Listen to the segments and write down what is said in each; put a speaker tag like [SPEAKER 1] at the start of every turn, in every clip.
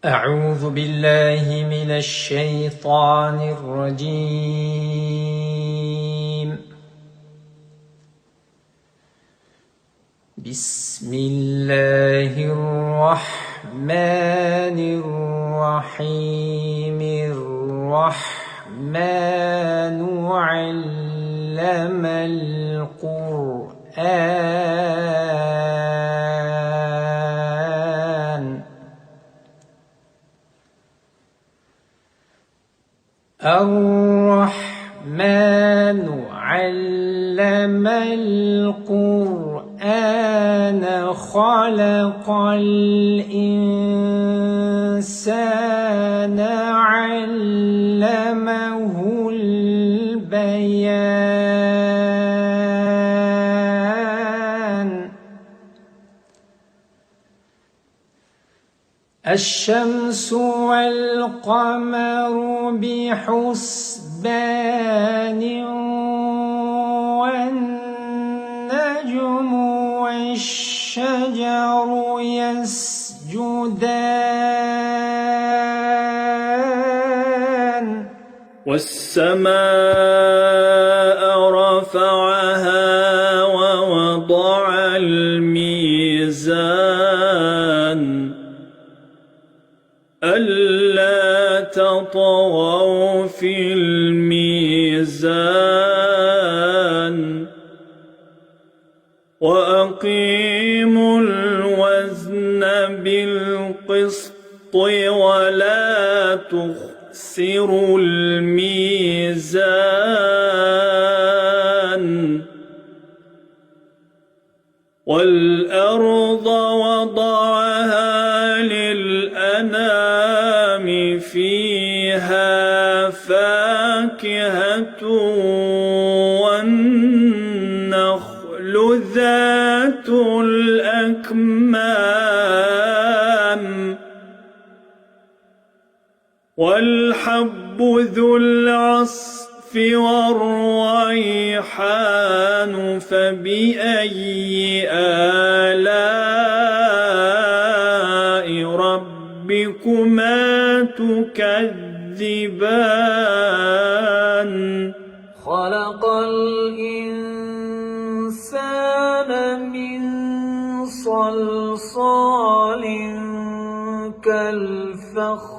[SPEAKER 1] أعوذ بالله من الشيطان الرجيم. بسم الله الرحمن الرحيم. الرحمن علم القرآن. الرحمن علم القرآن خلق الإنسان علمه البيان. الشمس والقمر بحسبان والنجم والشجر يسجدان.
[SPEAKER 2] والسماء رفعها ووضع الميزان ألا تطغوا في الميزان وأقيموا الوزن بالقسط ولا تخسروا الميزان. والأرض وضعها للأنام فيها فاكهة والنخل ذات الأكمام والحب ذو العصف والريحان. فبأي آلاء ربكما تكذبان؟
[SPEAKER 3] خلق الإنسان من صلصال كالفخار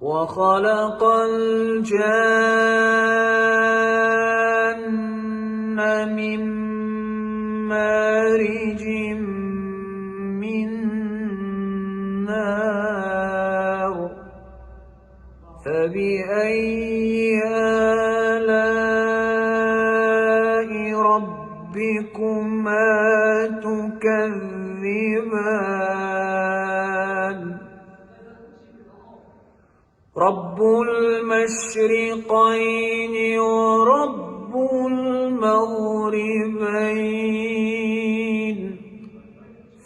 [SPEAKER 3] وخلق الجان من مارج من نار. فبأي آلاء ربكما تكذبان؟ رب المشرقين ورب المغربين.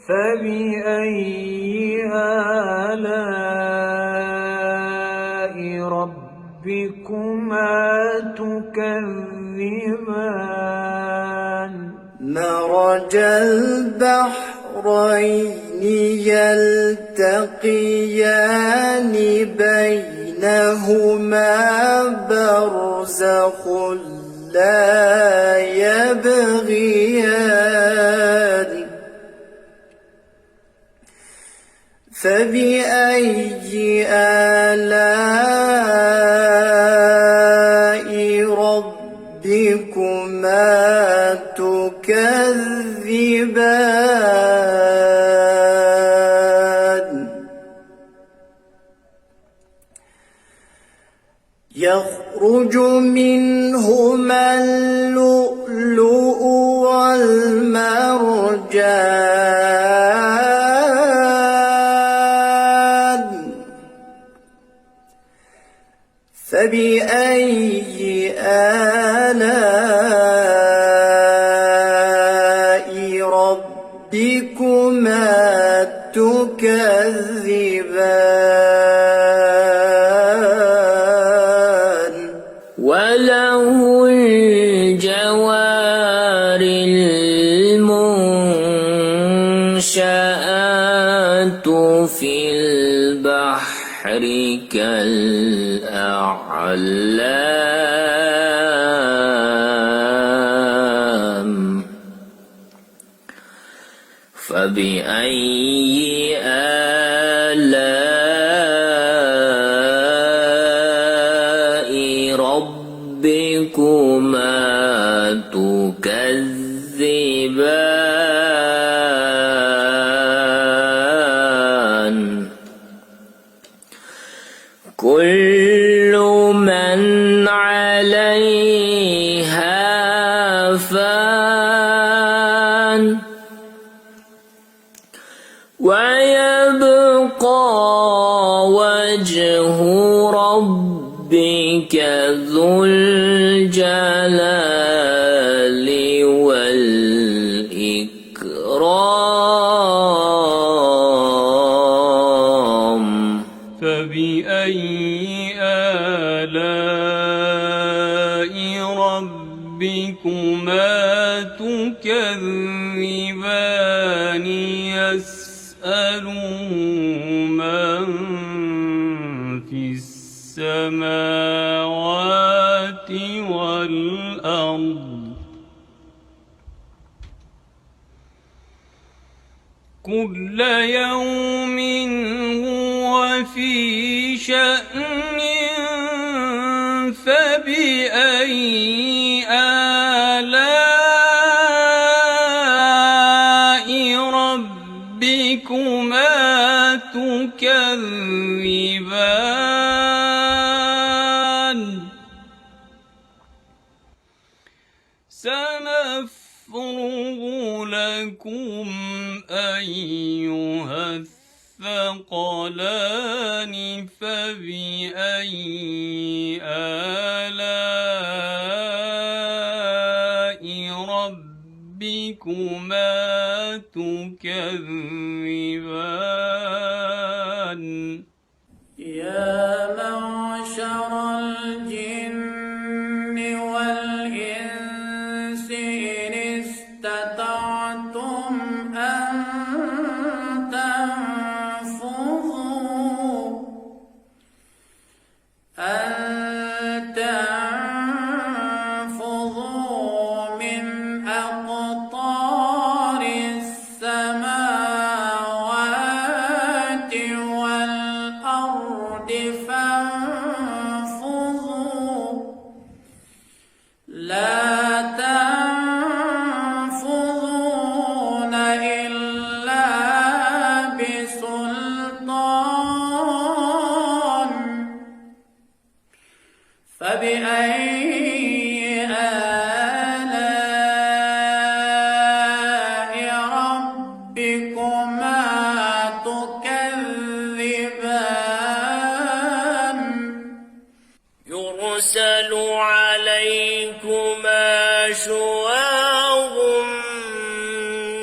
[SPEAKER 3] فبأي آلاء ربكما تكذبان؟
[SPEAKER 4] مرج البحرين يلتقيان بينهما برزخ لا يبغيان. فبأي آلاء ربكما تكذبان؟ يخرج منهما اللؤلؤ والمرجان. فبأي آلاء ربكما تكذبان؟
[SPEAKER 3] وله الجوار المنشآت في البحر كالأعلام فبأي آلاء ربكما تكذبان كل من عليها فان ويبقى وجه ربك ذو الجلال والإكرام
[SPEAKER 2] فبأي آلاء ربكما تكذبان يسأل من في السماوات والأرض كل يوم هو في شأن فبأي آلاء ربكما تكذبان سنفرغ لكم أيها الثقلان فبأي آلاء ربكما تكذبان
[SPEAKER 4] يا معشر الجن والإنس إن استطعتم أن تنفذوا من أقطار السماوات والأرض فانفذوا لا تنفذون إلا بسلطان فبأي آلاء ربكما تكذبان يرسل عليكما شواظ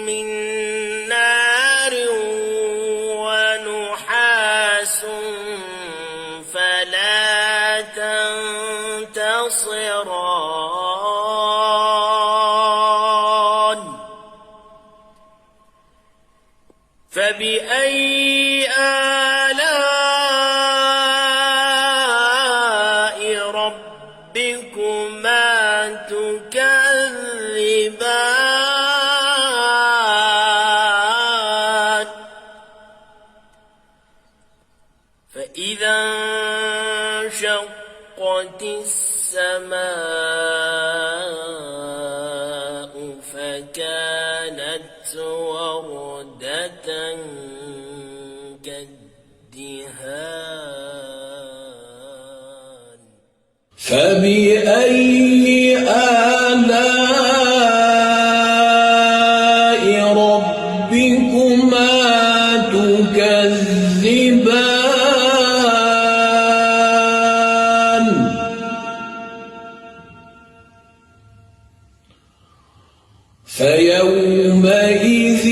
[SPEAKER 4] من نار ونحاس فلا تنتصران فبأي آلاء ربكما تكذبان فإذا انشقت السماء فكانت وردة كالدهان
[SPEAKER 5] فبأي آلاء ربكما تكذبان فيومئذ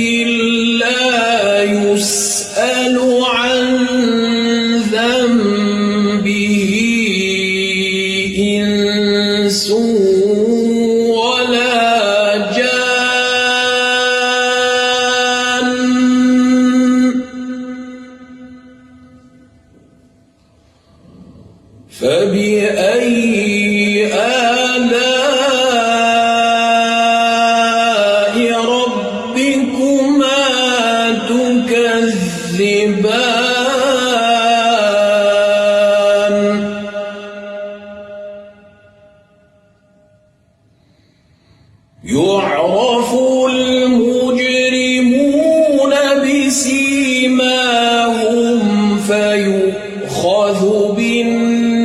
[SPEAKER 5] لا يسأل عن ذنبه إنس ولا جان فبأي آلاء ربكما تكذبان يعرف المجرمون بسيماهم فيؤخذ بالنواصي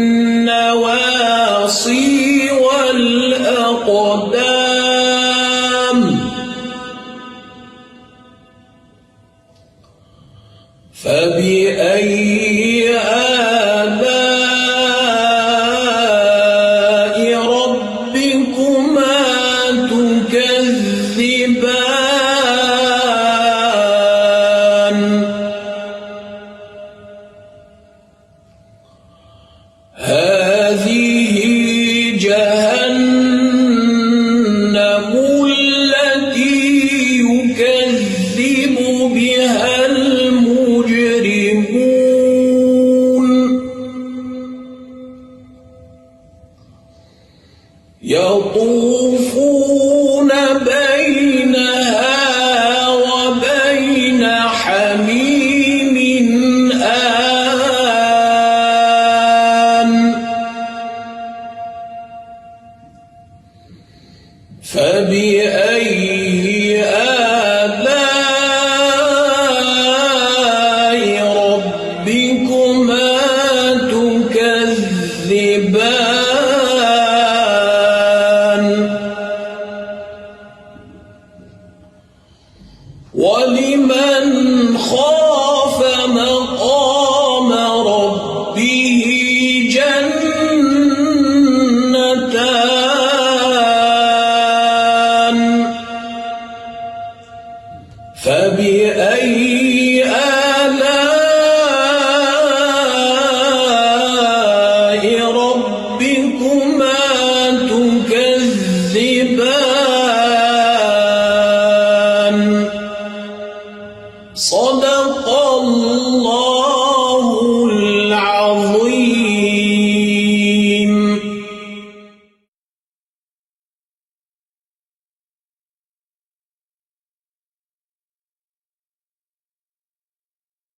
[SPEAKER 5] والأقدام فبأي آلاء ربكما تكذبان هذه جهنم التي يكذب بها المجرمون يطوفون بينها وبين حميم آن فبأي آلاء ربكما تكذبان ولمن خاف مقام ربه جنتان فبأي آلاء ربكما